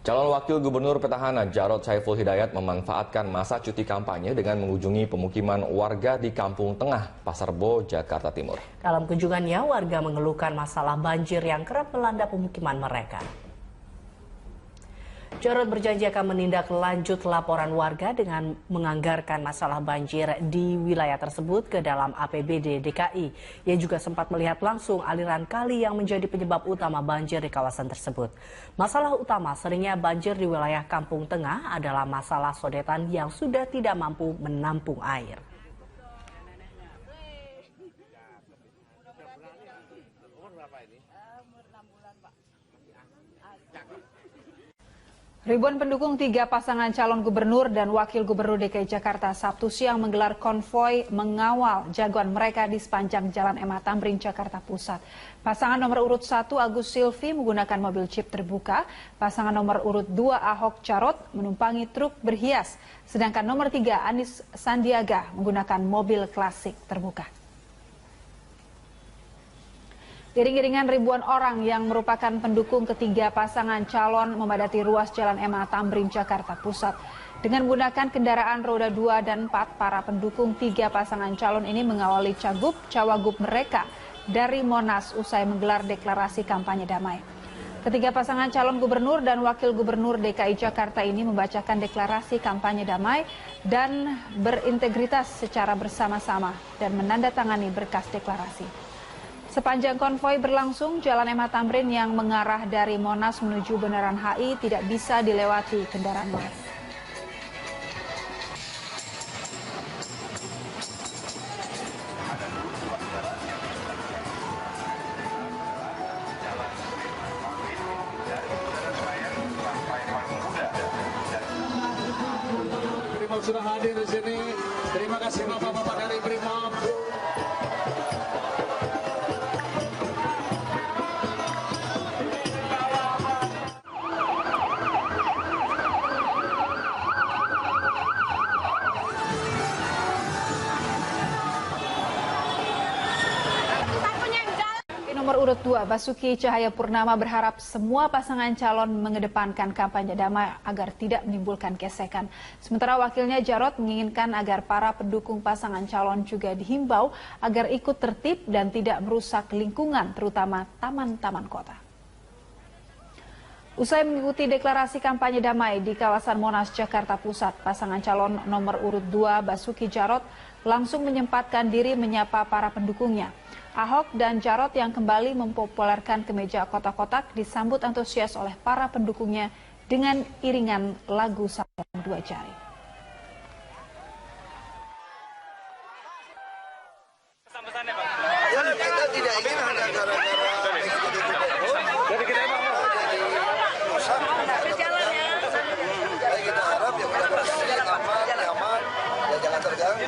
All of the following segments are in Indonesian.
Calon Wakil Gubernur Petahana Jarod Saiful Hidayat memanfaatkan masa cuti kampanye dengan mengunjungi pemukiman warga di Kampung Tengah, Pasar Rebo, Jakarta Timur. Dalam kunjungannya, warga mengeluhkan masalah banjir yang kerap melanda pemukiman mereka. Jarod berjanji akan menindaklanjut laporan warga dengan menganggarkan masalah banjir di wilayah tersebut ke dalam APBD DKI. Ia juga sempat melihat langsung aliran kali yang menjadi penyebab utama banjir di kawasan tersebut. Masalah utama seringnya banjir di wilayah Kampung Tengah adalah masalah sodetan yang sudah tidak mampu menampung air. Ribuan pendukung tiga pasangan calon gubernur dan wakil gubernur DKI Jakarta Sabtu siang menggelar konvoi mengawal jagoan mereka di sepanjang Jalan MH Tamrin, Jakarta Pusat. Pasangan nomor urut 1 Agus Silvi menggunakan mobil jeep terbuka, pasangan nomor urut 2 Ahok Jarot menumpangi truk berhias, sedangkan nomor 3 Anies Sandiaga menggunakan mobil klasik terbuka. Iring-iringan ribuan orang yang merupakan pendukung ketiga pasangan calon memadati ruas Jalan MH Tamrin, Jakarta Pusat. Dengan menggunakan kendaraan roda 2 dan 4, para pendukung tiga pasangan calon ini mengawali cawagup mereka dari Monas usai menggelar deklarasi kampanye damai. Ketiga pasangan calon gubernur dan wakil gubernur DKI Jakarta ini membacakan deklarasi kampanye damai dan berintegritas secara bersama-sama dan menandatangani berkas deklarasi. Sepanjang konvoi berlangsung, Jalan MH Tamrin yang mengarah dari Monas menuju Bundaran HI tidak bisa dilewati kendaraan lain. Brimob sudah hadir di sini. Terima kasih Bapak-bapak dari Brimob. Nomor urut 2, Basuki Cahayapurnama berharap semua pasangan calon mengedepankan kampanye damai agar tidak menimbulkan gesekan. Sementara wakilnya Jarod menginginkan agar para pendukung pasangan calon juga dihimbau agar ikut tertib dan tidak merusak lingkungan, terutama taman-taman kota. Usai mengikuti deklarasi kampanye damai di kawasan Monas, Jakarta Pusat, pasangan calon nomor urut 2 Basuki Jarod langsung menyempatkan diri menyapa para pendukungnya. Ahok dan Jarod yang kembali mempopulerkan kemeja kotak-kotak disambut antusias oleh para pendukungnya dengan iringan lagu Sayang Dua Jari. Pesan-pesannya, Pak. Ya, kita tidak ingin hanya gara-gara Jadi kita emang rusak. Jadi kita harap yang benar-benar aman, nyaman, ya jangan terganggu.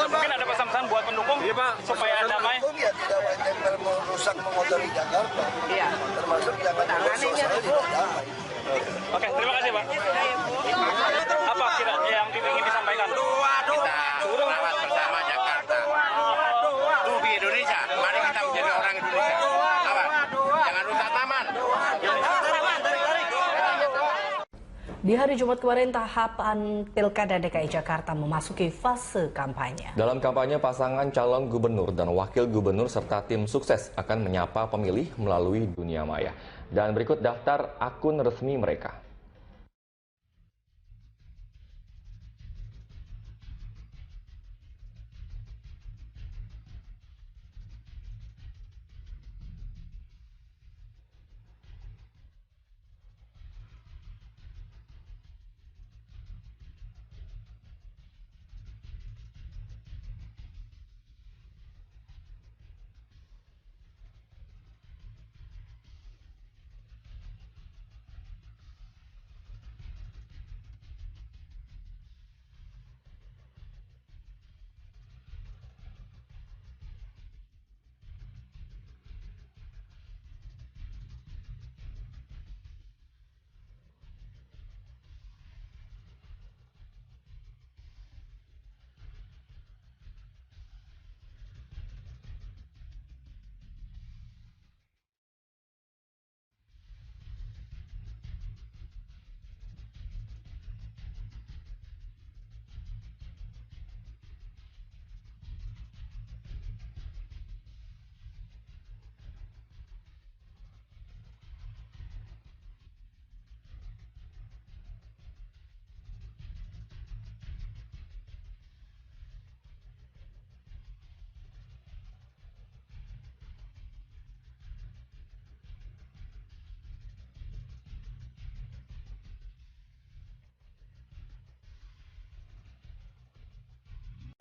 mungkin ada pesan-pesan buat pendukung supaya damai. Ya tidak merusak, mengotori Jakarta. Iya. Termasuk jangan membuat suasana tidak damai. Oke, terima kasih, Pak. Apa kira yang ingin disampaikan? Kita rawat bersama Jakarta. Rugi Indonesia. Mari kita menjadi orang Indonesia. Apa? Jangan rusak taman. Di hari Jumat kemarin, tahapan Pilkada DKI Jakarta memasuki fase kampanye. Dalam kampanye, pasangan calon gubernur dan wakil gubernur serta tim sukses akan menyapa pemilih melalui dunia maya. Dan berikut daftar akun resmi mereka.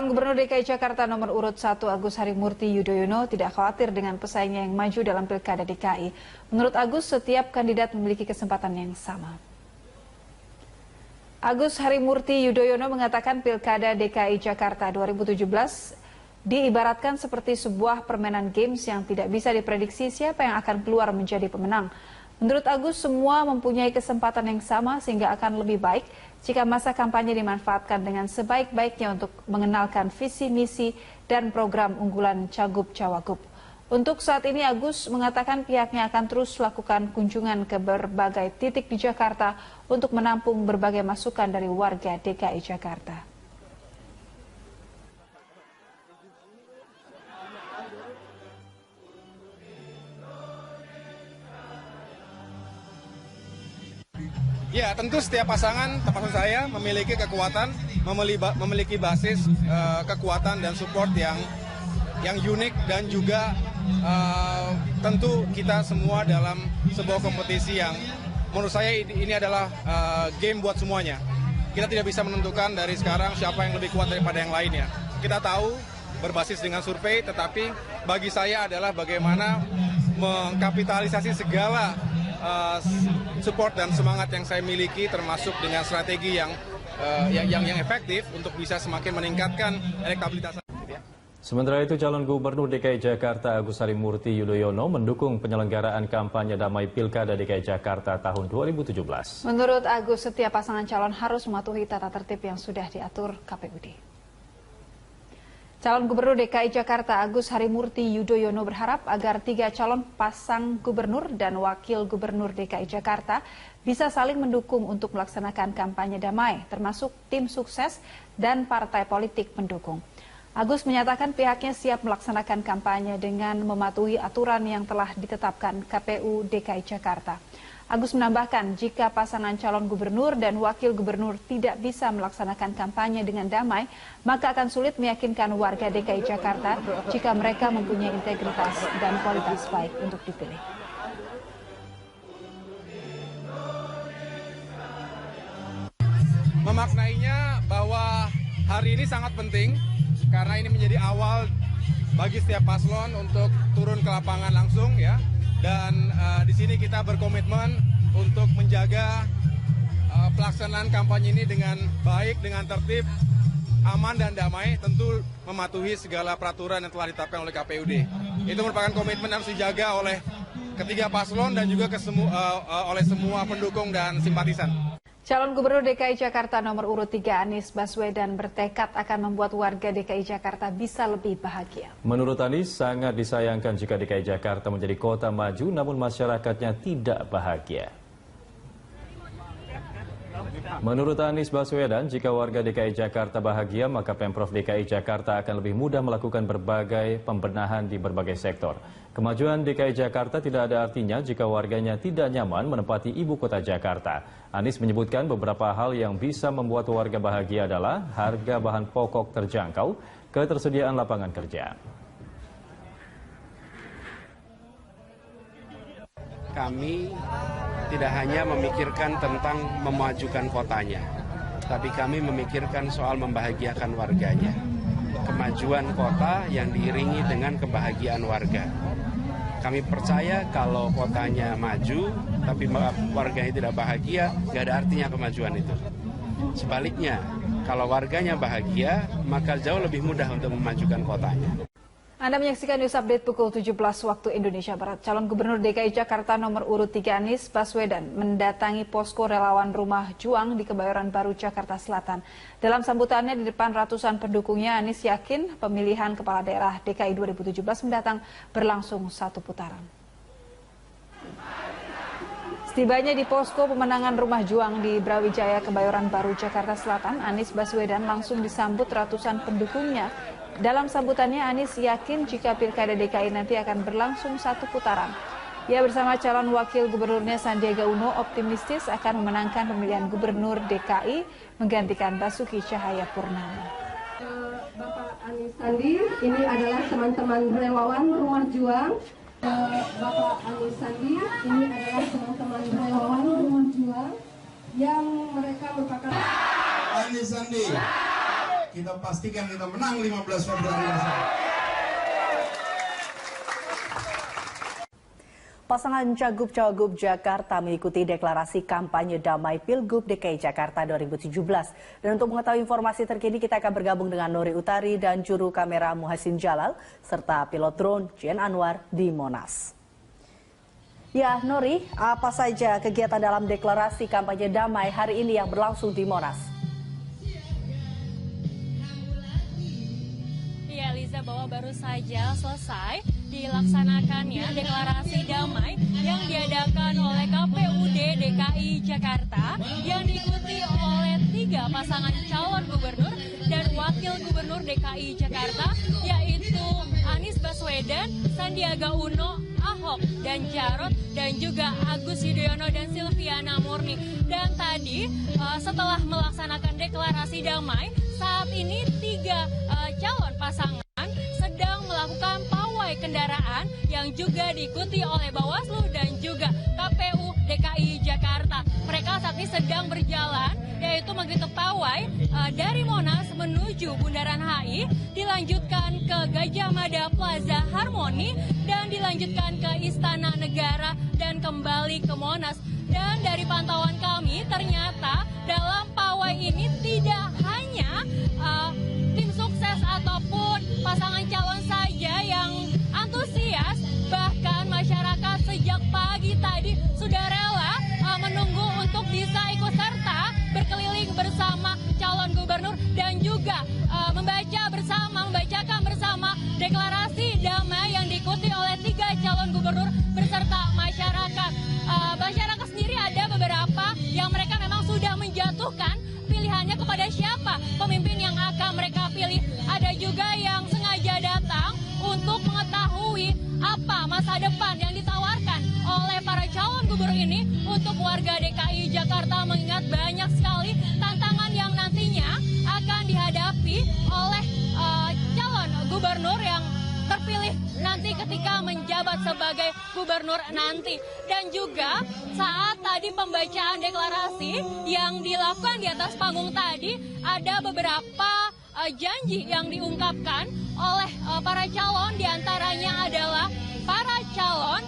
Calon Gubernur DKI Jakarta nomor urut 1 Agus Harimurti Yudhoyono tidak khawatir dengan pesaingnya yang maju dalam Pilkada DKI. Menurut Agus, setiap kandidat memiliki kesempatan yang sama. Agus Harimurti Yudhoyono mengatakan Pilkada DKI Jakarta 2017 diibaratkan seperti sebuah permainan games yang tidak bisa diprediksi siapa yang akan keluar menjadi pemenang. Menurut Agus, semua mempunyai kesempatan yang sama sehingga akan lebih baik jika masa kampanye dimanfaatkan dengan sebaik-baiknya untuk mengenalkan visi, misi, dan program unggulan Cagup-Cawagup. Untuk saat ini, Agus mengatakan pihaknya akan terus lakukan kunjungan ke berbagai titik di Jakarta untuk menampung berbagai masukan dari warga DKI Jakarta. Ya, tentu setiap pasangan, termasuk saya, memiliki kekuatan, memiliki basis kekuatan dan support yang unik dan juga tentu kita semua dalam sebuah kompetisi yang menurut saya ini adalah game buat semuanya. Kita tidak bisa menentukan dari sekarang siapa yang lebih kuat daripada yang lainnya. Kita tahu berbasis dengan survei, tetapi bagi saya adalah bagaimana mengkapitalisasi segala support dan semangat yang saya miliki, termasuk dengan strategi yang efektif untuk bisa semakin meningkatkan elektabilitas. Sementara itu, calon Gubernur DKI Jakarta Agus Harimurti Yudhoyono mendukung penyelenggaraan kampanye damai Pilkada DKI Jakarta tahun 2017. Menurut Agus, setiap pasangan calon harus mematuhi tata tertib yang sudah diatur KPUD. Calon Gubernur DKI Jakarta Agus Harimurti Yudhoyono berharap agar 3 calon pasang gubernur dan wakil gubernur DKI Jakarta bisa saling mendukung untuk melaksanakan kampanye damai, termasuk tim sukses dan partai politik pendukung. Agus menyatakan pihaknya siap melaksanakan kampanye dengan mematuhi aturan yang telah ditetapkan KPU DKI Jakarta. Agus menambahkan jika pasangan calon gubernur dan wakil gubernur tidak bisa melaksanakan kampanye dengan damai, maka akan sulit meyakinkan warga DKI Jakarta jika mereka mempunyai integritas dan kualitas baik untuk dipilih. Memaknainya bahwa hari ini sangat penting karena ini menjadi awal bagi setiap paslon untuk turun ke lapangan langsung ya. Dan di sini kita berkomitmen untuk menjaga pelaksanaan kampanye ini dengan baik, dengan tertib, aman dan damai, tentu mematuhi segala peraturan yang telah ditetapkan oleh KPUD. Itu merupakan komitmen yang harus dijaga oleh ketiga paslon dan juga oleh semua pendukung dan simpatisan. Calon Gubernur DKI Jakarta nomor urut 3 Anies Baswedan bertekad akan membuat warga DKI Jakarta bisa lebih bahagia. Menurut Anies, sangat disayangkan jika DKI Jakarta menjadi kota maju namun masyarakatnya tidak bahagia. Menurut Anies Baswedan, jika warga DKI Jakarta bahagia, maka Pemprov DKI Jakarta akan lebih mudah melakukan berbagai pembenahan di berbagai sektor. Kemajuan DKI Jakarta tidak ada artinya jika warganya tidak nyaman menempati ibu kota Jakarta. Anies menyebutkan beberapa hal yang bisa membuat warga bahagia adalah harga bahan pokok terjangkau, ketersediaan lapangan kerja. Kami tidak hanya memikirkan tentang memajukan kotanya, tapi kami memikirkan soal membahagiakan warganya. Kemajuan kota yang diiringi dengan kebahagiaan warga. Kami percaya kalau kotanya maju, tapi warganya tidak bahagia, nggak ada artinya kemajuan itu. Sebaliknya, kalau warganya bahagia, maka jauh lebih mudah untuk memajukan kotanya. Anda menyaksikan News Update pukul 17 waktu Indonesia Barat. Calon Gubernur DKI Jakarta nomor urut 3 Anies Baswedan mendatangi posko relawan Rumah Juang di Kebayoran Baru, Jakarta Selatan. Dalam sambutannya di depan ratusan pendukungnya, Anies yakin pemilihan kepala daerah DKI 2017 mendatang berlangsung satu putaran. Setibanya di posko pemenangan Rumah Juang di Brawijaya, Kebayoran Baru, Jakarta Selatan, Anies Baswedan langsung disambut ratusan pendukungnya. Dalam sambutannya, Anies yakin jika Pilkada DKI nanti akan berlangsung satu putaran. Ia bersama calon wakil gubernurnya Sandiaga Uno optimistis akan memenangkan pemilihan gubernur DKI menggantikan Basuki Cahayapurnama. Bapak Anies Sandi, ini adalah teman-teman relawan Rumah Juang. Bapak Anies Sandi, ini adalah teman-teman relawan Rumah Juang yang mereka merupakan Anies Sandi. kita pastikan kita menang 15 Februari. Pasangan Cagup-Cawagup Jakarta mengikuti deklarasi kampanye damai Pilgub DKI Jakarta 2017. Dan untuk mengetahui informasi terkini kita akan bergabung dengan Nori Utari dan juru kamera Muhsin Jalal serta pilot drone Jen Anwar di Monas. Ya, Nori, apa saja kegiatan dalam deklarasi kampanye damai hari ini yang berlangsung di Monas? Ya, Liza, bahwa baru saja selesai dilaksanakannya deklarasi damai yang diadakan oleh KPUD DKI Jakarta yang diikuti oleh 3 pasangan calon gubernur dan wakil gubernur DKI Jakarta, yaitu Anies Baswedan, Sandiaga Uno, Ahok dan Jarot, dan juga Agus Yudhoyono dan Silviana Murni. Dan tadi setelah melaksanakan deklarasi damai, saat ini 3 calon pasangan sedang melakukan pawai kendaraan yang juga diikuti oleh Bawaslu dan juga KPU DKI Jakarta. Mereka saat ini sedang berjalan, yaitu mengikuti pawai dari Monas menuju Bundaran HI, dilanjutkan ke Gajah Mada Plaza Harmoni, dan dilanjutkan ke Istana Negara dan kembali ke Monas. Dan dari pantauan kami, ternyata dalam pawai ini tidak hanya tim sukses ataupun pasangan calon saja yang antusias, bahkan masyarakat sejak pagi tadi sudah rela menunggu untuk bisa ikut serta berkeliling bersama calon gubernur dan juga membacakan bersama deklarasi damai yang diikuti oleh 3 calon gubernur beserta masyarakat. Masyarakat sendiri ada beberapa yang mereka memang sudah menjatuhkan pilihannya kepada siapa pemimpin yang akan mereka pilih. Ada juga yang sengaja datang untuk mengetahui apa masa depan yang ditawarkan oleh para calon gubernur ini untuk warga DKI Jakarta, mengingat banyak sekali tantangan yang nantinya akan dihadapi oleh calon gubernur yang terpilih nanti ketika menjabat sebagai gubernur nanti. Dan juga saat tadi pembacaan deklarasi yang dilakukan di atas panggung tadi, ada beberapa janji yang diungkapkan oleh para calon, diantaranya adalah para calon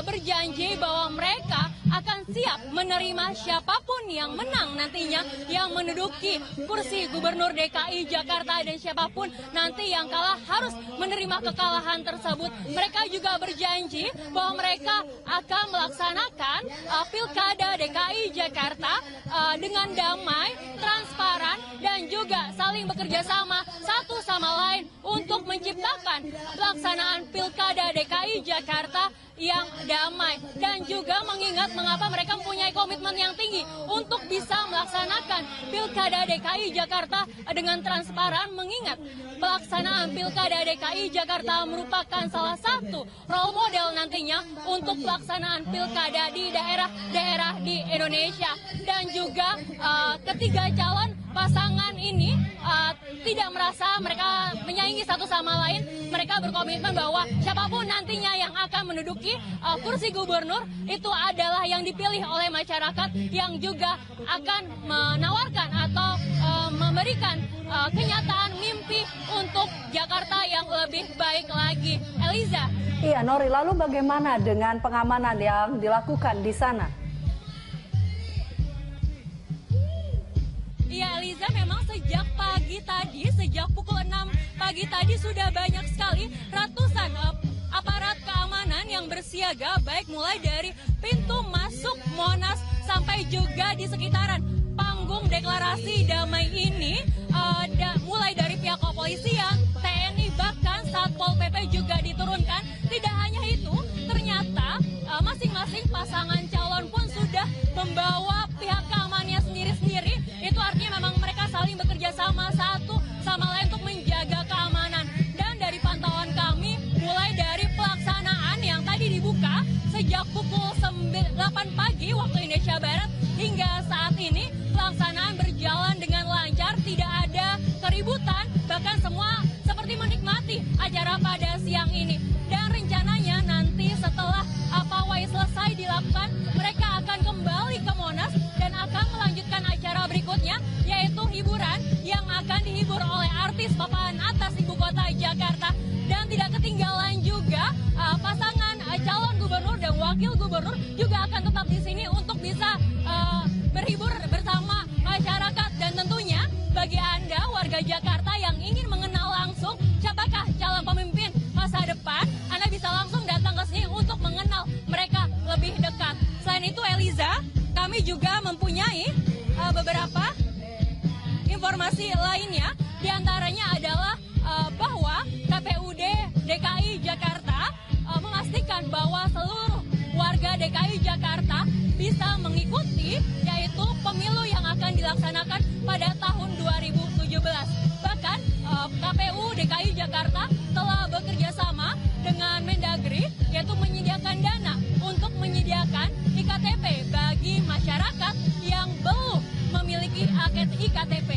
berjanji bahwa mereka akan siap menerima siapapun yang menang nantinya yang menduduki kursi gubernur DKI Jakarta, dan siapapun nanti yang kalah harus menerima kekalahan tersebut. Mereka juga berjanji bahwa mereka akan melaksanakan pilkada DKI Jakarta dengan damai, transparan, dan juga saling bekerja sama satu sama lain untuk menciptakan pelaksanaan pilkada DKI Jakarta yang damai. Dan juga mengingat mengapa mereka mempunyai komitmen yang tinggi untuk bisa melaksanakan pilkada DKI Jakarta dengan transparan, mengingat pelaksanaan pilkada DKI Jakarta merupakan salah satu role model nantinya untuk pelaksanaan pilkada di daerah-daerah di Indonesia. Dan juga ketiga calon pasangan ini tidak merasa mereka menyaingi satu sama lain. Mereka berkomitmen bahwa siapapun nantinya yang akan menduduki kursi gubernur itu adalah yang dipilih oleh masyarakat, yang juga akan menawarkan atau memberikan kenyataan mimpi untuk Jakarta yang lebih baik lagi. Eliza. Iya, Nori, lalu bagaimana dengan pengamanan yang dilakukan di sana? Iya, Eliza, memang sejak pagi tadi, sejak pukul 6 pagi tadi sudah banyak sekali ratusan aparat keamanan yang bersiaga, baik mulai dari pintu masuk Monas sampai juga di sekitaran panggung deklarasi damai ini, mulai dari pihak kepolisian, TNI, bahkan Satpol PP juga diturunkan. Tidak hanya itu, ternyata masing-masing pasangan calon pun sudah membawa pihak keamanannya sendiri-sendiri. Itu artinya memang mereka saling bekerja sama satu sama lain untuk menjaga keamanan. Dan dari pantauan kami, mulai dari pelaksanaan yang tadi dibuka sejak pukul 8 pagi waktu Indonesia Barat hingga saat ini, pelaksanaan berjalan dengan lancar, tidak ada keributan, bahkan semua seperti menikmati acara pada siang ini. Dan rencananya nanti setelah pawai selesai dilakukan, mengikuti yaitu pemilu yang akan dilaksanakan pada tahun 2017. Bahkan KPU DKI Jakarta telah bekerja sama dengan Mendagri yaitu menyediakan dana untuk menyediakan IKTP bagi masyarakat yang belum memiliki IKTP.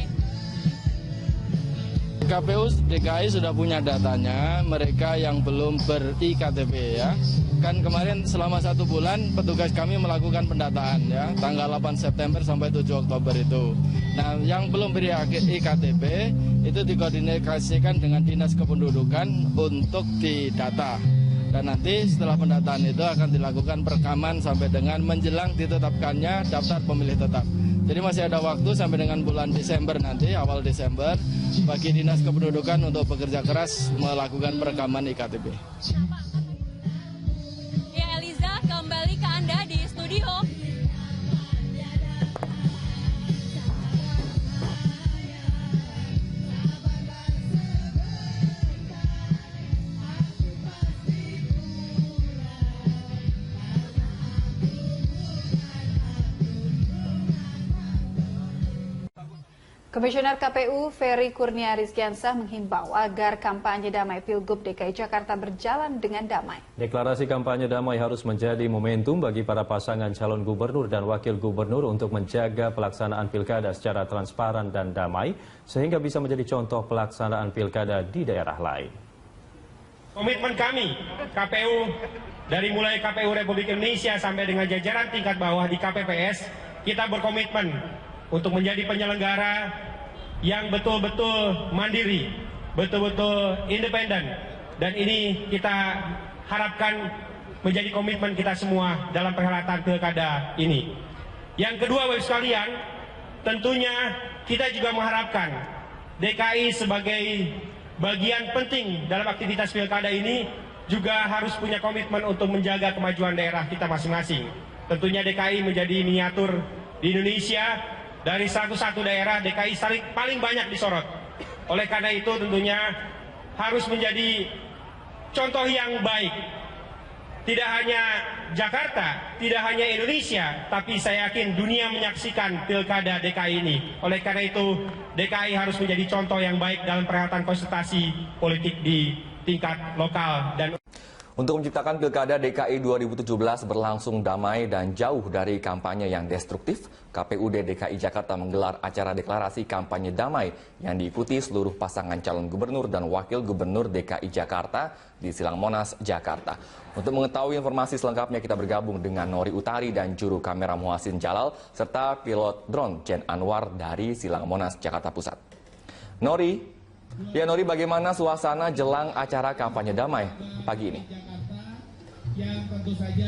KPU DKI sudah punya datanya, mereka yang belum ber-IKTP ya. Kan kemarin selama 1 bulan petugas kami melakukan pendataan ya, tanggal 8 September sampai 7 Oktober itu. Nah, yang belum ber-IKTP itu dikoordinasikan dengan Dinas Kependudukan untuk didata. Dan nanti setelah pendataan itu akan dilakukan perekaman sampai dengan menjelang ditetapkannya daftar pemilih tetap. Jadi masih ada waktu sampai dengan bulan Desember nanti, awal Desember, bagi Dinas Kependudukan untuk bekerja keras melakukan perekaman IKTP. Ya Eliza, kembali ke Anda di studio. Komisioner KPU Ferry Kurnia Rizkiansah menghimbau agar kampanye damai Pilgub DKI Jakarta berjalan dengan damai. Deklarasi kampanye damai harus menjadi momentum bagi para pasangan calon gubernur dan wakil gubernur untuk menjaga pelaksanaan pilkada secara transparan dan damai, sehingga bisa menjadi contoh pelaksanaan pilkada di daerah lain. Komitmen kami, KPU, dari mulai KPU Republik Indonesia sampai dengan jajaran tingkat bawah di KPPS, kita berkomitmen untuk menjadi penyelenggara yang betul-betul mandiri, betul-betul independen. Dan ini kita harapkan menjadi komitmen kita semua dalam perhelatan pilkada ini. Yang kedua, Bapak sekalian, tentunya kita juga mengharapkan DKI sebagai bagian penting dalam aktivitas pilkada ini juga harus punya komitmen untuk menjaga kemajuan daerah kita masing-masing. Tentunya DKI menjadi miniatur di Indonesia. Dari 101 daerah, DKI paling banyak disorot. Oleh karena itu tentunya harus menjadi contoh yang baik. Tidak hanya Jakarta, tidak hanya Indonesia, tapi saya yakin dunia menyaksikan pilkada DKI ini. Oleh karena itu, DKI harus menjadi contoh yang baik dalam perhelatan konsultasi politik di tingkat lokal dan Untuk menciptakan Pilkada DKI 2017 berlangsung damai dan jauh dari kampanye yang destruktif, KPUD DKI Jakarta menggelar acara deklarasi kampanye damai yang diikuti seluruh pasangan calon gubernur dan wakil gubernur DKI Jakarta di Silang Monas, Jakarta. Untuk mengetahui informasi selengkapnya kita bergabung dengan Nori Utari dan juru kamera Muhasin Jalal serta pilot drone Jen Anwar dari Silang Monas, Jakarta Pusat. Nori, Nori, bagaimana suasana jelang acara kampanye damai pagi ini? Yang tentu saja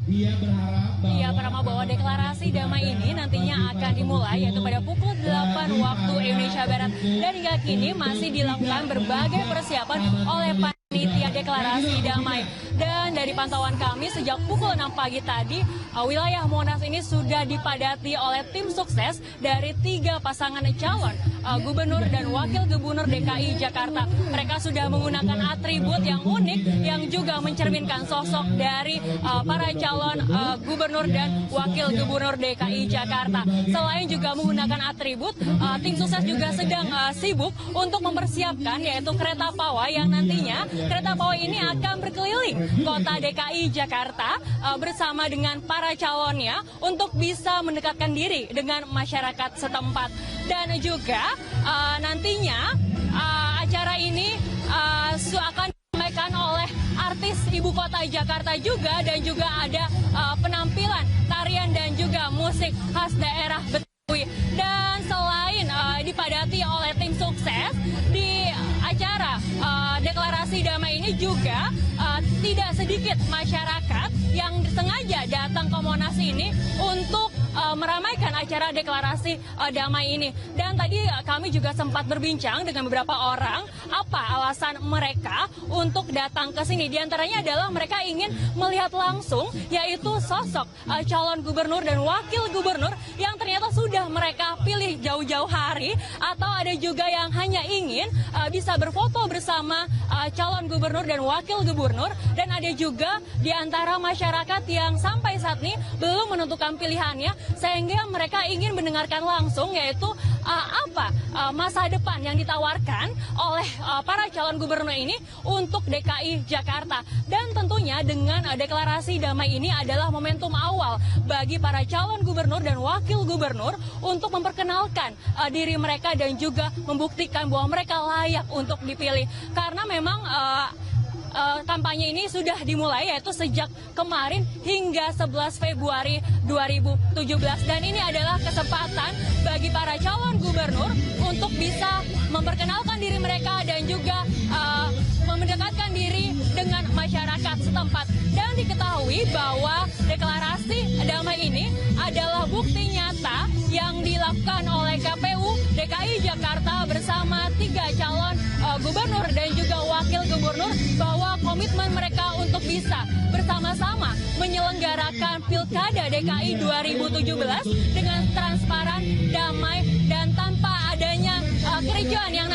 dia berharap bahwa deklarasi damai ini nantinya akan dimulai yaitu pada pukul 8 waktu Indonesia Barat, dan hingga kini masih dilakukan berbagai persiapan oleh panitia deklarasi damai. Dan dari pantauan kami sejak pukul 6 pagi tadi, wilayah Monas ini sudah dipadati oleh tim sukses dari 3 pasangan calon gubernur dan wakil gubernur DKI Jakarta. Mereka sudah menggunakan atribut yang unik yang juga mencerminkan sosok dari para calon gubernur dan wakil gubernur DKI Jakarta. Selain juga menggunakan atribut, tim sukses juga sedang sibuk untuk mempersiapkan yaitu kereta pawai yang nantinya kereta pawai ini akan berkeliling kota DKI Jakarta bersama dengan para calonnya untuk bisa mendekatkan diri dengan masyarakat setempat. Dan juga nantinya acara ini akan disampaikan oleh artis ibu kota Jakarta juga, dan juga ada penampilan tarian dan juga musik khas daerah Betawi. Dan selain dipadati oleh tim sukses di acara deklarasi damai ini juga tidak sedikit masyarakat yang sengaja datang ke Monas ini untuk meramaikan acara deklarasi damai ini. Dan tadi kami juga sempat berbincang dengan beberapa orang apa alasan mereka untuk datang ke sini. Di antaranya adalah mereka ingin melihat langsung yaitu sosok calon gubernur dan wakil gubernur yang ternyata sudah mereka pilih jauh-jauh hari, atau ada juga yang hanya ingin bisa berfoto bersama calon gubernur dan wakil gubernur, dan ada juga di antara masyarakat yang sampai saat ini belum menentukan pilihannya, sehingga mereka ingin mendengarkan langsung yaitu apa masa depan yang ditawarkan oleh para calon gubernur ini untuk DKI Jakarta. Dan tentunya dengan deklarasi damai ini adalah momentum awal bagi para calon gubernur dan wakil gubernur untuk memperkenalkan diri mereka dan juga membuktikan bahwa mereka layak untuk dipilih. Karena memang kampanye ini sudah dimulai yaitu sejak kemarin hingga 11 Februari 2017. Dan ini adalah kesempatan bagi para calon gubernur untuk bisa memperkenalkan diri mereka dan juga mendekatkan diri dengan masyarakat setempat. Dan diketahui bahwa deklarasi damai ini adalah bukti nyata yang dilakukan oleh KPU DKI Jakarta bersama 3 calon gubernur dan juga wakil gubernur bahwa komitmen mereka untuk bisa bersama-sama menyelenggarakan Pilkada DKI 2017 dengan transparan, damai, dan tanpa adanya kericuan yang